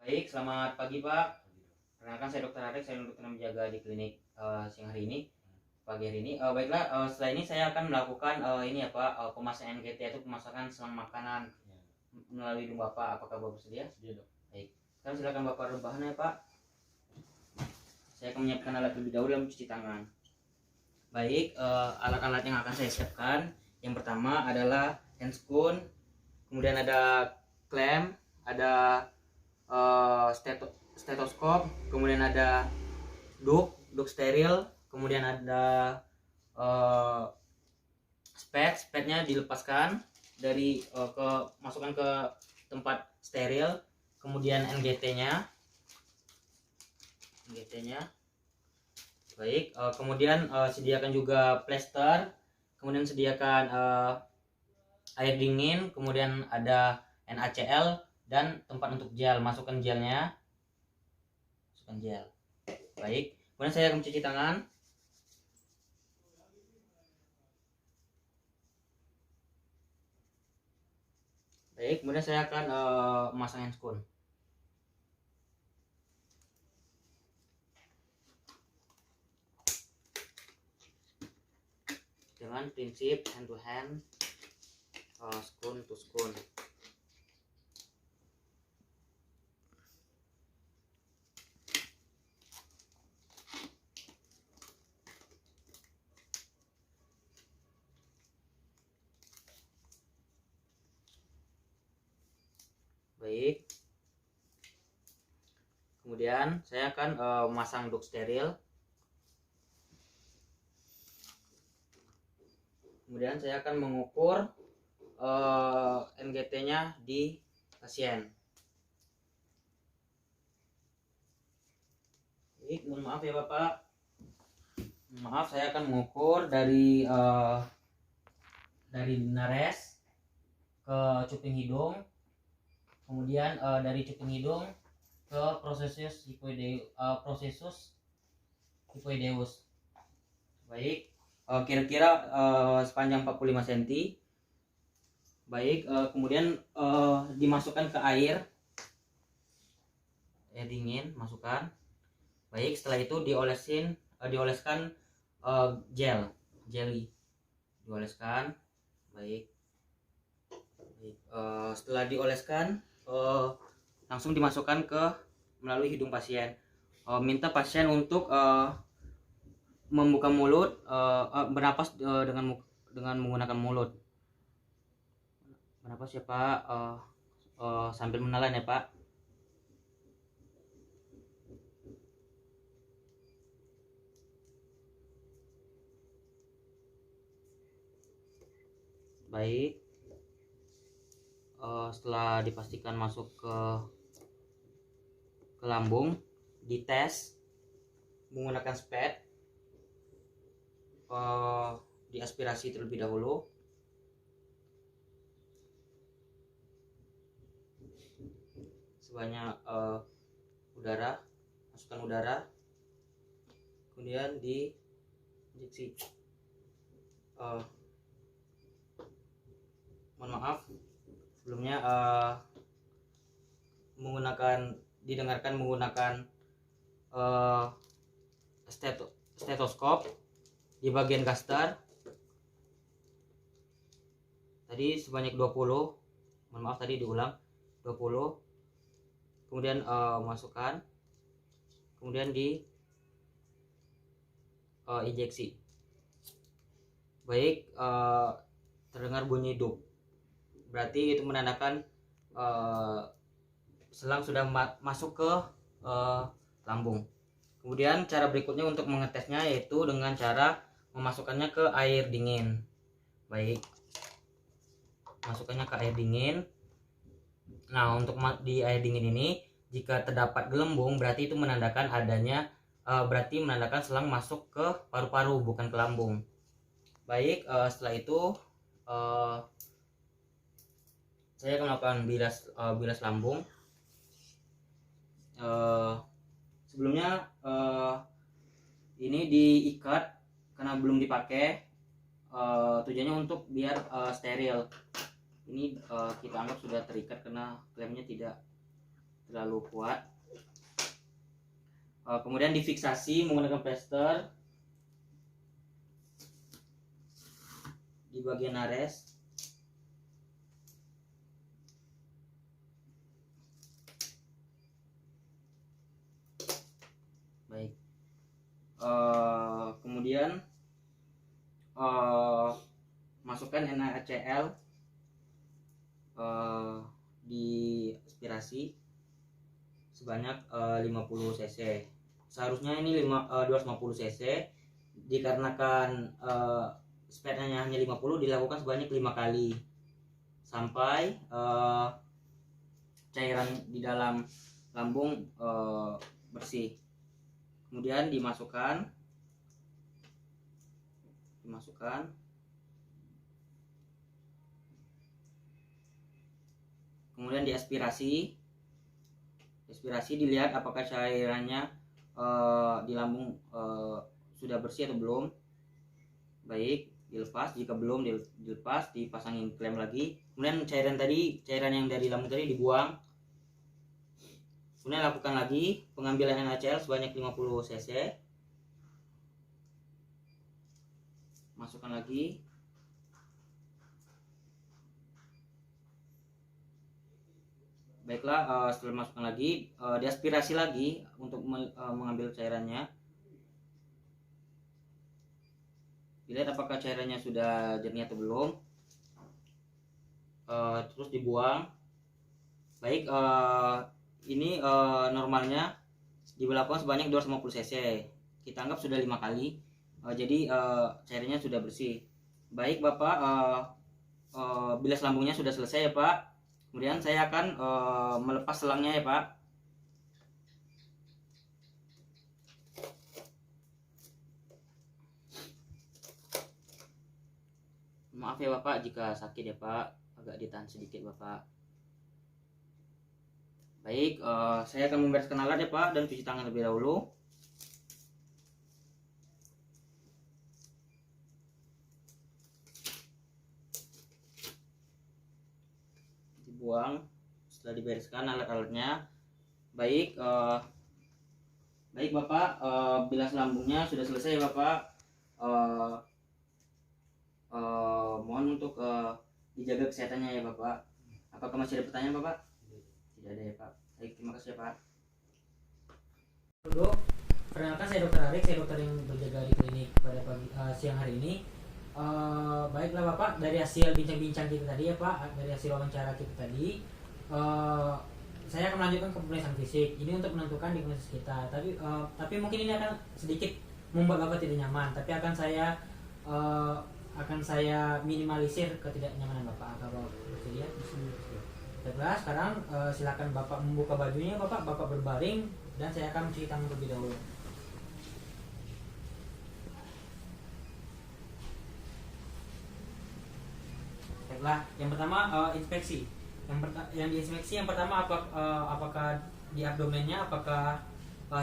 Baik, selamat pagi Pak. Perkenalkan saya Dr. Arek, saya dokter menjaga di klinik siang hari ini, pagi hari ini. Baiklah, setelah ini saya akan melakukan ini ya Pak, pemasangan NGT yaitu pemasakan selang makanan melalui hidung Bapak. Apakah Bapak bersedia? Sedia, Dok. Baik. Sekarang silakan Bapak rebahan ya Pak. Saya akan menyiapkan alat terlebih dahulu dalam mencuci tangan. Baik, alat-alat yang akan saya siapkan. Yang pertama adalah handscoon, kemudian ada klem, ada stetoskop, kemudian ada duk steril, kemudian ada spatnya dilepaskan dari masukkan ke tempat steril, kemudian NGT-nya. Baik, kemudian sediakan juga plester, kemudian sediakan air dingin, kemudian ada NaCl dan tempat untuk gel. Masukkan gelnya. Baik, kemudian saya akan mencuci tangan. Baik, kemudian saya akan memasang handscoon. Dengan prinsip hand to hand, spoon to spoon. Baik, kemudian saya akan memasang duk steril. Kemudian saya akan mengukur NGT-nya di pasien. Baik, mohon maaf ya Bapak. Maaf, saya akan mengukur dari nares ke cuping hidung, kemudian dari cuping hidung ke prosesus hypoideus. Baik, kira-kira sepanjang 45 cm. Baik, kemudian dimasukkan ke air dingin, masukkan. Baik, setelah itu dioleskan jelly, dioleskan. Baik, setelah dioleskan langsung dimasukkan melalui hidung pasien. Minta pasien untuk membuka mulut, bernapas dengan menggunakan mulut. Bernapas ya Pak, sambil menelan ya Pak. Baik, setelah dipastikan masuk ke lambung, dites menggunakan spat, diaspirasi terlebih dahulu. Sebanyak masukkan udara, kemudian diinjeksi. Mohon maaf sebelumnya, didengarkan menggunakan stetoskop di bagian gaster tadi sebanyak 20. Mohon maaf, tadi diulang 20. Kemudian masukkan, kemudian injeksi. Baik, terdengar bunyi duk, berarti itu menandakan selang sudah masuk ke lambung. Kemudian cara berikutnya untuk mengetesnya yaitu dengan cara memasukkannya ke air dingin. Baik, masukkannya ke air dingin. Nah, untuk di air dingin ini jika terdapat gelembung berarti itu menandakan menandakan selang masuk ke paru-paru, bukan ke lambung. Baik, setelah itu saya akan melakukan bilas lambung. Sebelumnya ini diikat karena belum dipakai, tujuannya untuk biar steril. Ini kita anggap sudah terikat karena klemnya tidak terlalu kuat. Kemudian difiksasi menggunakan plester di bagian nares. Baik. Kemudian masukkan NaCl di aspirasi sebanyak 50 cc. Seharusnya ini 250 cc. Dikarenakan speednya hanya 50, dilakukan sebanyak 5 kali sampai cairan di dalam lambung bersih. Kemudian dimasukkan kemudian diaspirasi dilihat apakah cairannya di lambung sudah bersih atau belum. Baik, dilepas. Jika belum, dilepas, dipasangin klem lagi. Kemudian cairan yang dari lambung tadi dibuang. Kemudian lakukan lagi pengambilan NaCl sebanyak 50 cc. Masukkan lagi. Baiklah, setelah masukkan lagi, diaspirasi lagi untuk mengambil cairannya. Dilihat apakah cairannya sudah jernih atau belum. Terus dibuang. Baik, ini normalnya dilakukan sebanyak 250 cc. Kita anggap sudah 5 kali. Jadi cairannya sudah bersih. Baik Bapak, bilas lambungnya sudah selesai ya Pak. Kemudian saya akan melepas selangnya ya Pak. Maaf ya Bapak jika sakit ya Pak, agak ditahan sedikit Bapak. Baik, saya akan membereskan alat ya Pak dan cuci tangan terlebih dahulu. Dibuang setelah dibereskan alat-alatnya. Baik, baik Bapak, bilas lambungnya sudah selesai ya Bapak. Mohon untuk dijaga kesehatannya ya Bapak. Apakah masih ada pertanyaan Bapak? Tidak ada ya Pak. Baik, terima kasih ya Pak. Dok, perkenalkan saya Dr. Arik, saya dokter yang berjaga di klinik pada siang hari ini. Baiklah Bapak, dari hasil bincang-bincang kita tadi ya Pak, dari hasil wawancara kita tadi, saya akan melanjutkan ke pemeriksaan fisik. Ini untuk menentukan diagnosis kita. Tapi mungkin ini akan sedikit membuat Bapak tidak nyaman. Tapi akan saya minimalisir ketidaknyamanan Bapak. Kalau bersedia, baiklah, sekarang silakan Bapak membuka bajunya Bapak berbaring dan saya akan mencuci tangan terlebih dahulu. Baiklah, yang pertama inspeksi. Yang diinspeksi yang pertama apakah di abdomennya apakah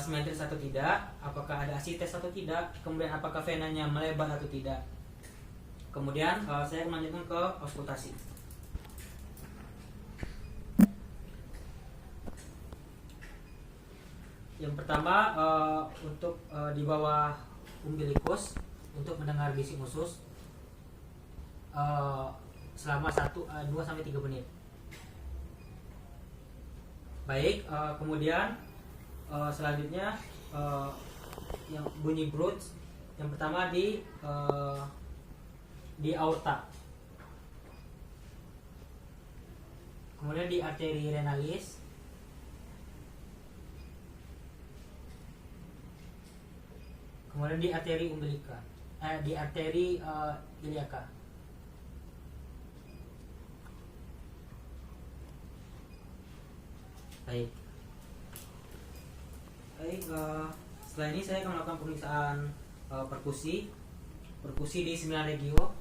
simetris atau tidak, apakah ada asites atau tidak, kemudian apakah venanya melebar atau tidak. Kemudian saya melanjutkan ke auskultasi. Yang pertama untuk di bawah umbilikus untuk mendengar bisik usus selama 2-3 menit. Baik, kemudian selanjutnya yang bunyi growth yang pertama di aorta, kemudian di arteri renalis, kemudian di arteri umbilika, di arteri iliaka. Baik, setelah ini saya akan melakukan pemeriksaan perkusi di 9 regio.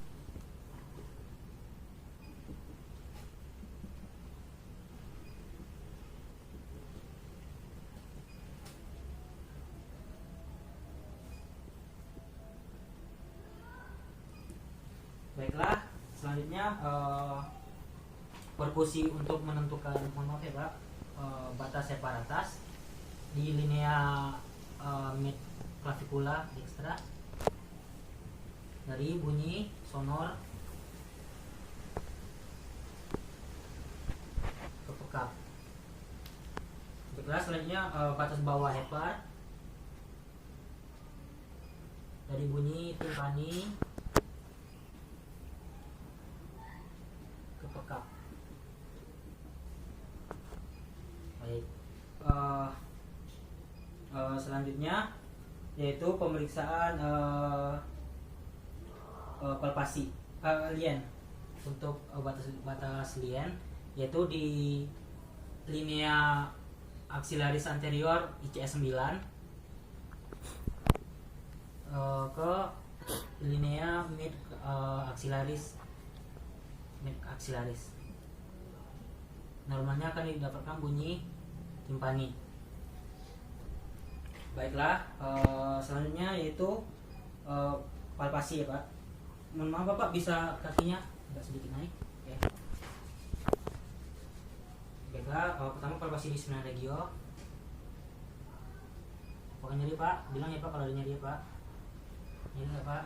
Baiklah, selanjutnya perkusi untuk menentukan, mohon maaf ya Pak, batas separatas di linea mid clavicula dextra dari bunyi sonor ke pekap. Baiklah, selanjutnya batas bawah hepar dari bunyi timpani ke pekap. Baik, selanjutnya yaitu pemeriksaan palpasi lien untuk batas lien, yaitu di linea axillaris anterior ICS 9 ke linea mid axillaris normalnya akan didapatkan bunyi timpani. Baiklah, selanjutnya yaitu palpasi ya Pak. Mohon maaf Bapak, bisa kakinya agak sedikit naik. Oke. Baiklah, pertama palpasi di spina regio. Apakah nyeri Pak? Bilang ya Pak kalau ada nyeri ya Pak. Nyeri nggak Pak?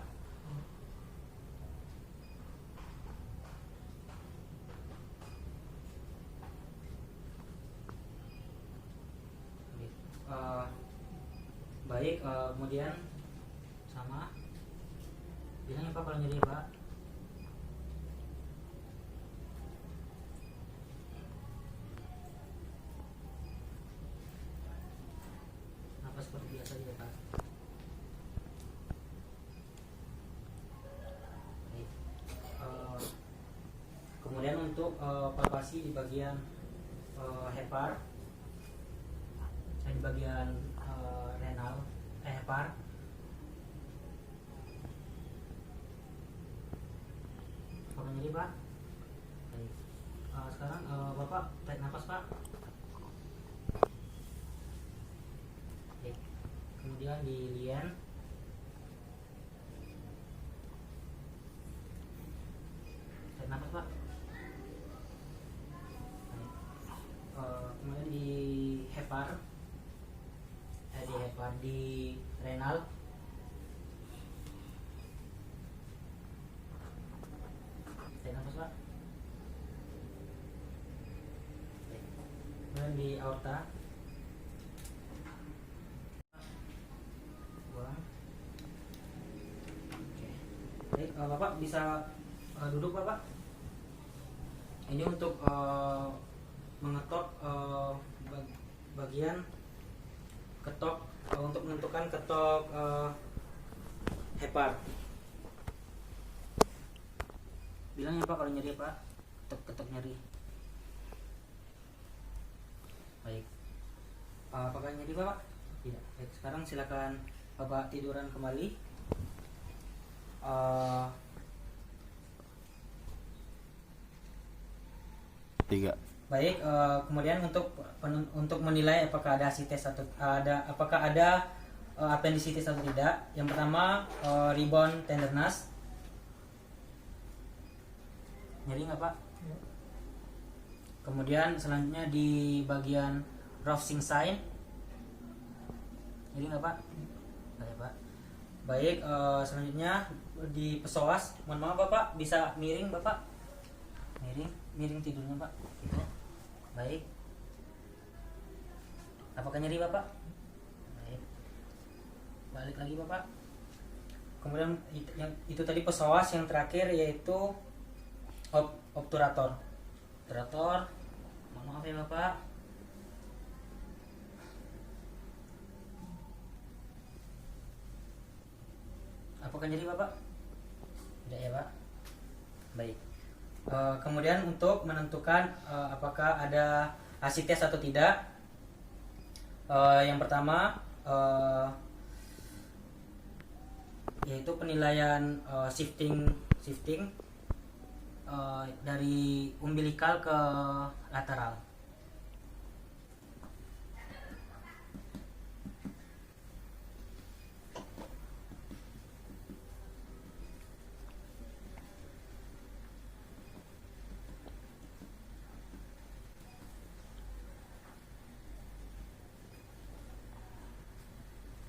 Baik, kemudian sama bilang ya Pak kalau nyeri ya Pak. Napas seperti biasa ya Pak. Baik. Kemudian untuk palpasi di bagian hepar, di bagian renal hepar. Apakah nyeri Pak? Baik. Sekarang Bapak tarik nafas Pak. Baik. Kemudian di lien. Tarik nafas Pak. Baik. Kemudian di hepar. Di renal. Tarik nafas Pak. Baik. Kemudian di aorta. Buang. Oke. Baik, Bapak bisa duduk Bapak. Ini untuk mengetok bagian ketok untuk menentukan ketok hepar. Bilang ya Pak kalau nyeri Pak. Ketok nyeri. Baik. Apakah nyeri Pak? Tidak. Baik, sekarang silakan Bapak tiduran kembali. Tiga. Baik, kemudian untuk menilai apakah ada sites atau apakah ada appendicitis atau tidak. Yang pertama, rebound tenderness. Nyeri nggak Pak? Kemudian selanjutnya di bagian Rovsing sign. Nyeri nggak Pak? Nggak ya Pak. Baik, selanjutnya di psoas. Mohon maaf Bapak, bisa miring Bapak? Miring tidurnya Pak. Gitu. Baik. Apakah nyeri Bapak? Baik. Balik lagi Bapak. Kemudian itu tadi psoas, yang terakhir yaitu obturator. Obturator. Mohon maaf ya Bapak. Apakah nyeri Bapak? Tidak ya Pak. Baik. Kemudian untuk menentukan apakah ada asites atau tidak, yang pertama yaitu penilaian shifting dari umbilikal ke lateral.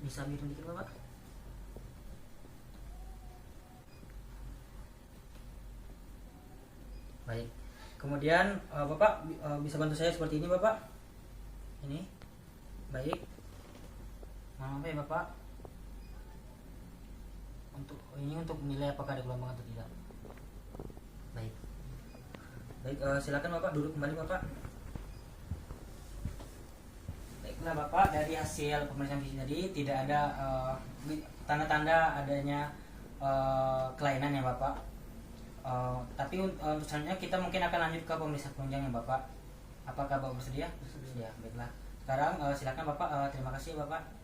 Bisa minum dikit Bapak? Baik. Kemudian Bapak bisa bantu saya seperti ini Bapak. Ini. Baik. Maaf ya Bapak. Untuk menilai apakah ada gelombang atau tidak. Baik. Baik, silakan Bapak duduk kembali Bapak. Baiklah Bapak, dari hasil pemeriksaan fisik tadi tidak ada tanda-tanda adanya kelainan ya Bapak. Tapi untuk selanjutnya kita mungkin akan lanjut ke pemeriksaan penunjang ya Bapak. Apakah Bapak bersedia? Bersedia. Baiklah. Sekarang silakan Bapak. Terima kasih Bapak.